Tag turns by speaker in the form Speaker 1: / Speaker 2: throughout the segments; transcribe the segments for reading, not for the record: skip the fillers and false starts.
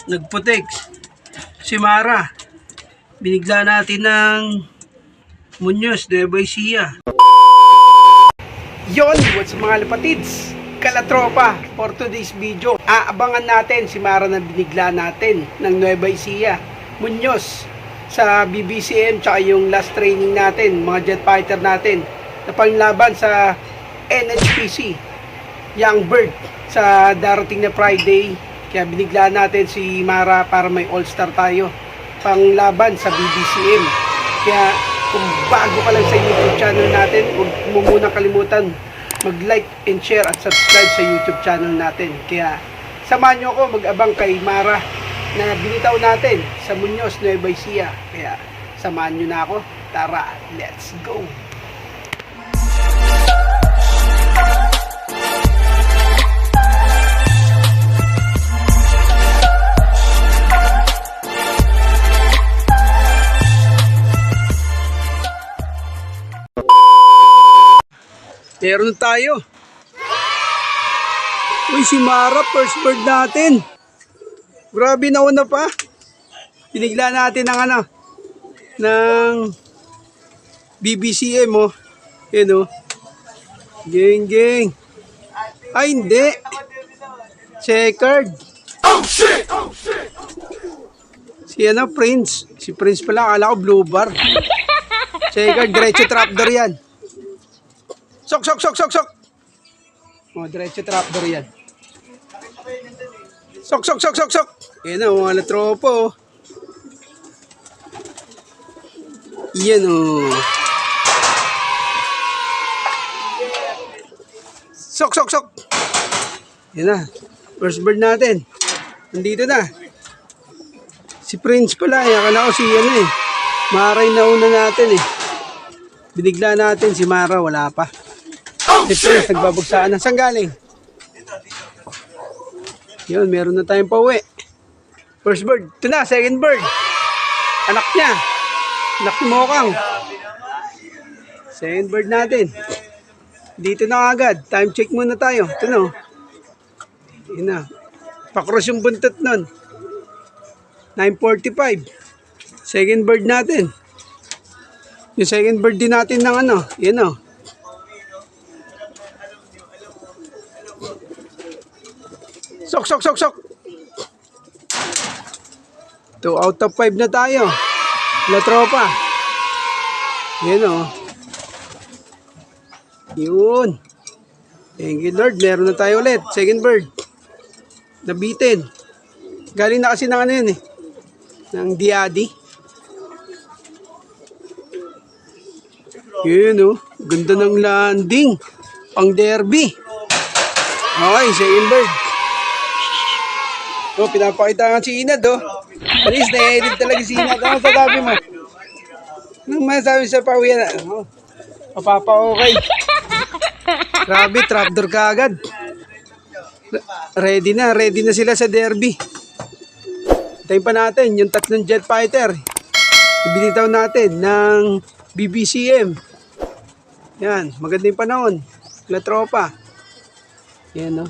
Speaker 1: nagputik si Mara. Binigla natin ng Muñoz, Nueva Ecija. Yon, what's mga lapatids? Kalatropa, for today's video, aabangan natin si Mara na binigla natin ng Nueva Ecija, Muñoz sa BBCM, tsaka yung last training natin, mga jet fighter natin na panglaban sa NHPC Young Bird sa darating na Friday. Kaya binigla natin si Mara para may all-star tayo panglaban sa BBCM. Kaya kung bago ka lang sa YouTube channel natin, huwag mo muna kalimutan mag-like and share at subscribe sa YouTube channel natin. Kaya samahan nyo ako mag-abang kay Mara na binitaw natin sa Muñoz, Nueva Ecija. Kaya samahan nyo na ako. Tara, let's go! Meron tayo. Uy, si Mara, first bird natin. Grabe, nauna pa. Binigla natin ng ng BBCM, oh. Yan, oh. Geng. Ay, hindi. Checkered. Oh, shit! Si Prince. Si Prince pala, akala ko blue bar. Checkered, diretso trapdoor yan. Sok! Oh, diretso trapdoor yan. Sok! Yan na, mga latropo. Yan, oh. Sok! Yan na, first bird natin. Nandito na. Si Prince pala, akala ko si Maray na una natin Binigla natin si Mara, wala pa. Si Prince, nagbabagsaan na. Saan galing? Yun, meron na tayong pauwi. First bird. Ito na, second bird. Anak niya. Anak ni Mokang. Second bird natin. Dito na agad. Time check muna tayo. Ito na. Yun na. Pakros yung buntot nun. 9:45. Second bird natin. Yung second bird din natin ng yan o. Sok. 2 out of 5 na tayo. La tropa. Yan o. Yun. Thank you Lord. Meron na tayo ulit. Second bird. Nabitin. Galing na kasi ng yun ng Diadi. Yun ganda ng landing. Pang derby. Okay, second bird. Pinapakita nga si Inad At least na-edit talaga si Inad. Ano sasabi mo? Anong masasabi sa pawian? Mapapa-okay. Grabe, trapdoor ka agad. Ready na sila sa derby. Tayo pa natin yung tatlong jet fighter. Ibinitaw natin ng BBCM. Yan, maganda yung panahon. La tropa. Yan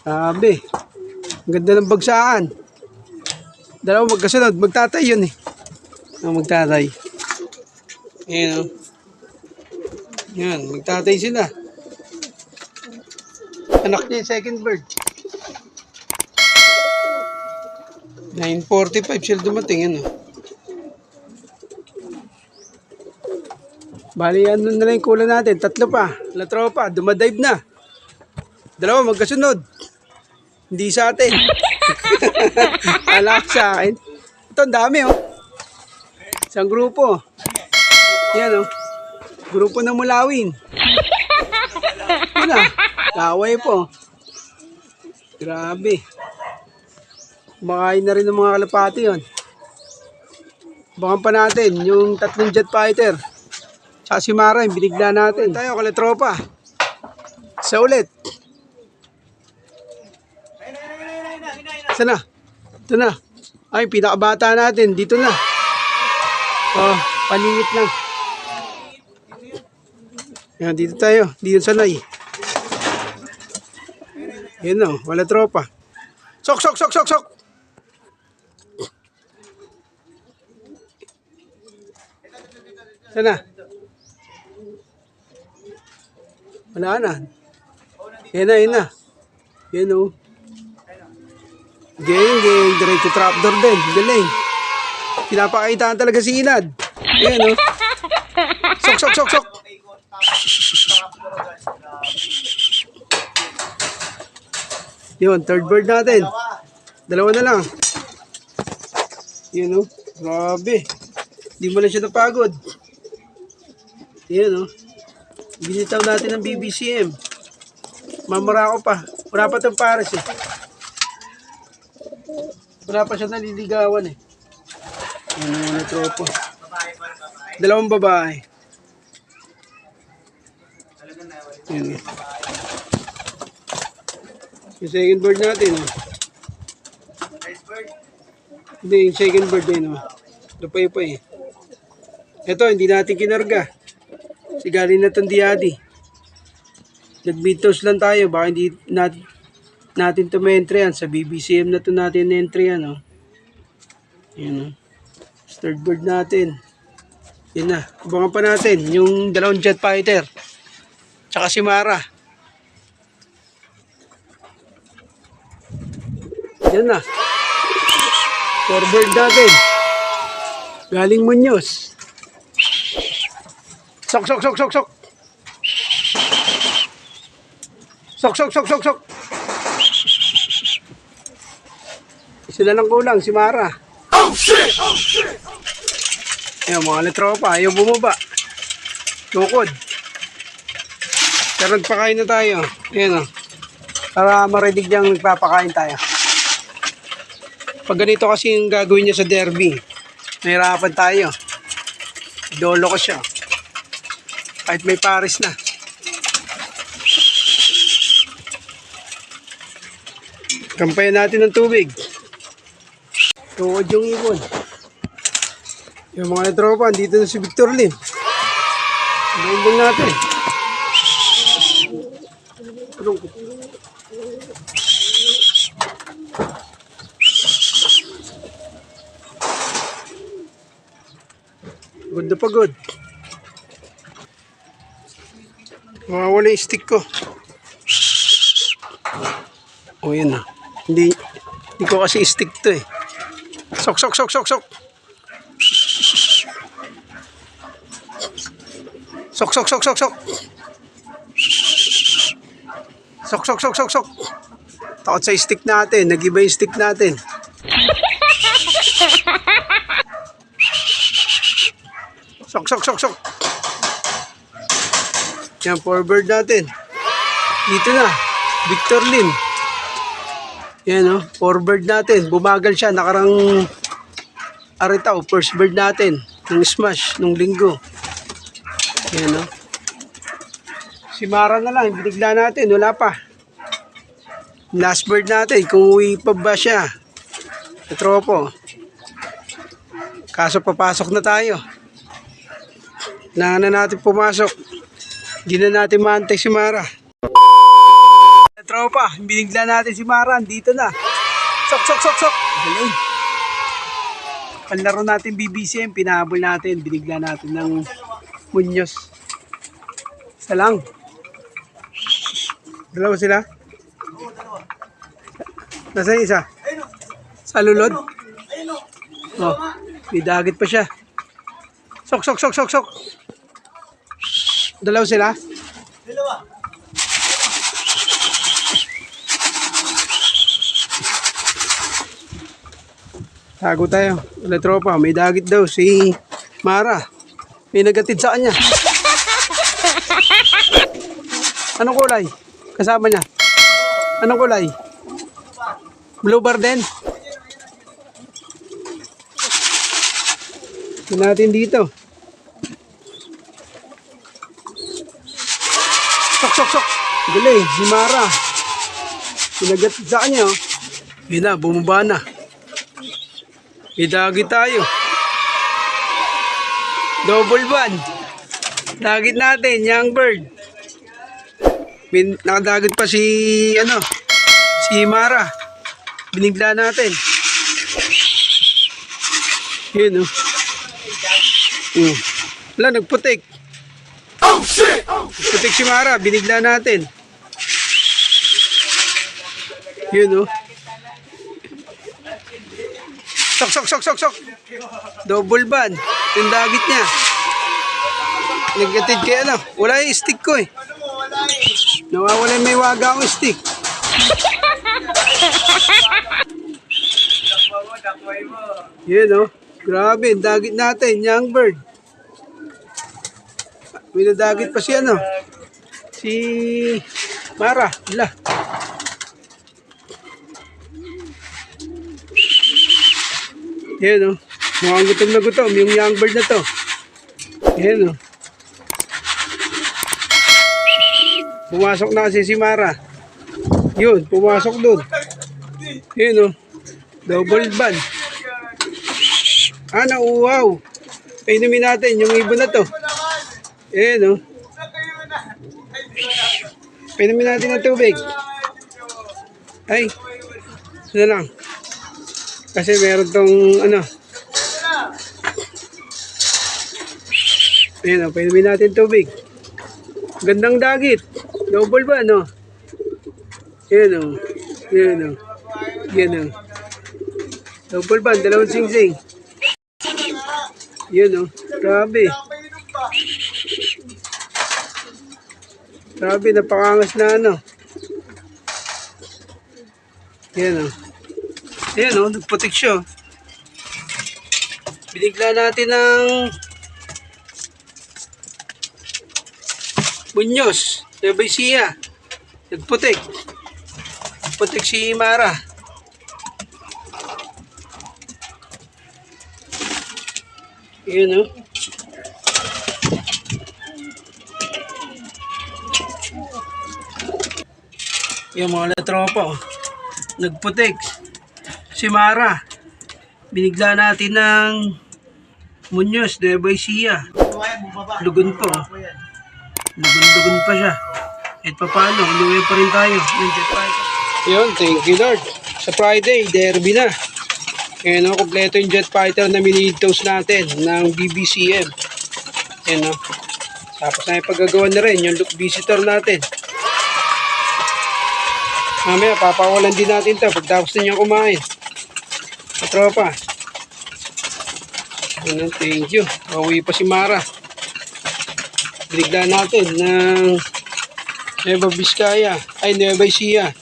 Speaker 1: Sabi. Ganda ng bagsaan. Dalawa magkasunod. Magtatay yun magtatay. Yan Yan, magtatay sila. Anak niya yung second bird. 9:45 sila dumating. Bali, na lang yung kulang natin. 3 pa. La tropa, dumadive na. 2 magkasunod. Hindi sa atin. Alak sa akin. Ito, ang dami Isang grupo. Yan Grupo ng mulawin. Yun Laway po. Grabe. Kumakain na rin ng mga kalapati yun. Bakan pa natin yung 3 jet fighter. Tsaka si Mara, yung binigla natin. Tayo, kalatropa. Sa ulit. Sana? Ito na. Ay, pinakabata natin. Dito na. Paliit lang. Yan, dito tayo. Dito sanay. Yun o, wala tropa. Sok, sok, sok, sok, sok. Sana. Wala na. Yan na, yan na. Yan o. Gang, gang. Diretso trapdoor din. Galing. Pinapakaitaan talaga si Inad. Yan o. Sok, sok, sok, sok. Yun, third bird natin. Dalawa na lang. Yun o. Grabe. Hindi mo lang siya napagod. Yan o. Binitaw natin ng BBCM. Mamara ko pa. Wala pa itong pares eh. Wala pa siya naliligawan eh. Yan o, na tropo. Dalawang babae. Yan. Yung second bird natin. Hindi, yung second bird din. Lapay pa eh. Ito, hindi natin kinarga. Si galing na itong diadi. Nag-midtoast lang tayo. Baka hindi natin ito ma-entry yan. Sa BBCM na ito natin na-entry yan. Yan o. Third bird natin. Yan na. Abangan pa natin. Yung dalawang jet fighter. Tsaka si Mara. Yan na. Forward natin. Galing Muñoz. Sok, sok, sok, sok, sok. Sok, sok, sok, sok, sok. Isa na lang kulang, si Mara. Oh, shit! Oh, shit! Ayan, mga letropa. Ayaw bumaba. Tukod. Pero nagpakain na tayo. Ayan o. Para marinig niyang nagpapakain tayo. Pag ganito kasi yung gagawin niya sa derby, mahirapan tayo. Dolo ko siya. Kahit may pares na. Kampayan natin ng tubig. Tuwad yung ibon. Yung mga tropa, dito na si Victor Lim. Ibon natin. Good na pagod. Mawawala yung stick ko. O yan na. Hindi ko kasi stick to eh. Sok, sok, sok, sok, sok. Sok, sok, sok, sok, sok. Sok, sok, sok, sok, sok. Takot sa stick natin. Nag-iba yung stick natin. Sok, sok, sok, sok. Yan, forward natin. Dito na. Victor Lim. Yan o, forward natin. Bumagal siya. Nakarang aritaw, first bird natin. Yung smash, nung linggo. Yan o. Si Mara na lang, binigla natin. Wala pa. Last bird natin, kung uwi pa ba siya. Tropo. Kaso papasok na tayo. Kailangan na natin pumasok. Hindi na natin maantay si Mara. Tropa, binigla natin si Mara. Dito na. Sok, sok, sok, sok. Galing. Panlaro natin BBCM. Pinahabol natin. Binigla natin ng Muñoz. Isa lang. Dalawa sila? Nasaan isa? Sa lulod? Oh, may dagit pa siya. Sok, sok, sok, sok, sok. Dalawa sila? Dalawa. Tago tayo. Wala tropa. May dagit daw si Mara. May nagatid sa kanya. Anong kulay? Kasama niya. Anong kulay? Blue bar din. Ito natin dito. Sok, sok, sok. Galing. Si Mara. Pinagatid sa kanya. Yun na. Bumaba na. Idagit tayo. Double one. Dagit natin, young bird. Nakadagat pa si Si Mara. Binigla natin. Yun, oh. Wala, nagputik. Nagputik si Mara. Binigla natin. Yun, oh. Sok. Double ban. Yung dagit niya. Nag-atid kaya ano. Wala yung stick ko eh. Nawawala may waga akong stick. Yun oh. Grabe. Dagit natin. Young bird. May nadagit pa si ano. Si Mara. Wala. Yan o. Mukhang gutom na gutom. Yung young bird na to. Yan o. Pumasok na kasi si Mara. Yun. Pumasok dun. Yan o. Double ban. Ah, nauuhaw. Painumin natin yung ibon na to. Yan o. Painumin natin ng tubig. Ay. Ano lang. Kasi meron tong ano. Ayan o, painumin natin tubig. Gandang dagit. Double ba, no? Ayan o. Ayan o. Ayan o. Double ba, dalawang sing-sing. Ayan o. Grabe. Grabe, napakangas na ano. Ayan o. Ayan o, nagputik siya. Binigla natin ng Muñoz, Nueva Ecija. Nagputik. Nagputik si Mara. Ayan o. Yung mga tropa o. Nagputik. Si Mara, binigla natin ng Muñoz, Nueva Ecija. Lugon po. Lugon pa siya. At paano, inuwi pa rin tayo. Yun, thank you Lord. Sa Friday, derby na. Ayan o, kompleto yung jet fighter na mini-toast natin ng BBCM. Ayan o. Tapos na ipagagawa na rin yung look visitor natin. Mamaya, papawalan din natin ito pagtapos na niyang kumain. Tropa. Ano, thank you. Pauwi pa si Mara. Binigla natin ng Nueva Vizcaya. Ay, Nueva Ecija.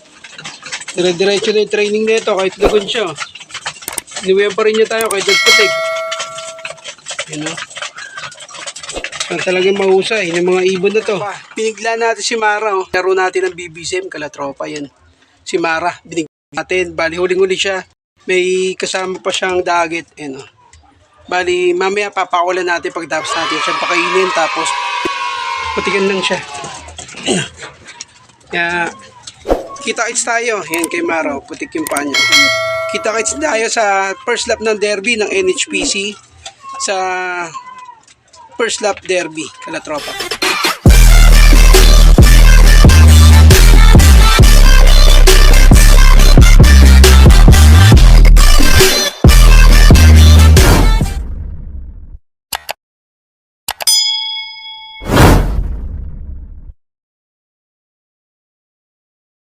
Speaker 1: Dire-diretso na yung training nito kahit lagon siya. Inuwihan pa rin niya tayo kahit nagputik. Yun o. Saan talagang mahusay ng mga ibon na to. Binigla natin si Mara. Oh. Laro natin ng BBCM, kalatropa yan. Si Mara, binigla natin. Bali, huling-huli siya. May kasama pa siyang dagit. Ano. Bali, mamaya papakulan natin pagtapos natin siya pakainin. Tapos, putikan lang siya. Kaya, kita-kits tayo. Yan kay Mara. Putik yung paa niya. Kita-kits tayo sa first lap ng derby ng NHPC. Sa first lap derby. Kalatropa.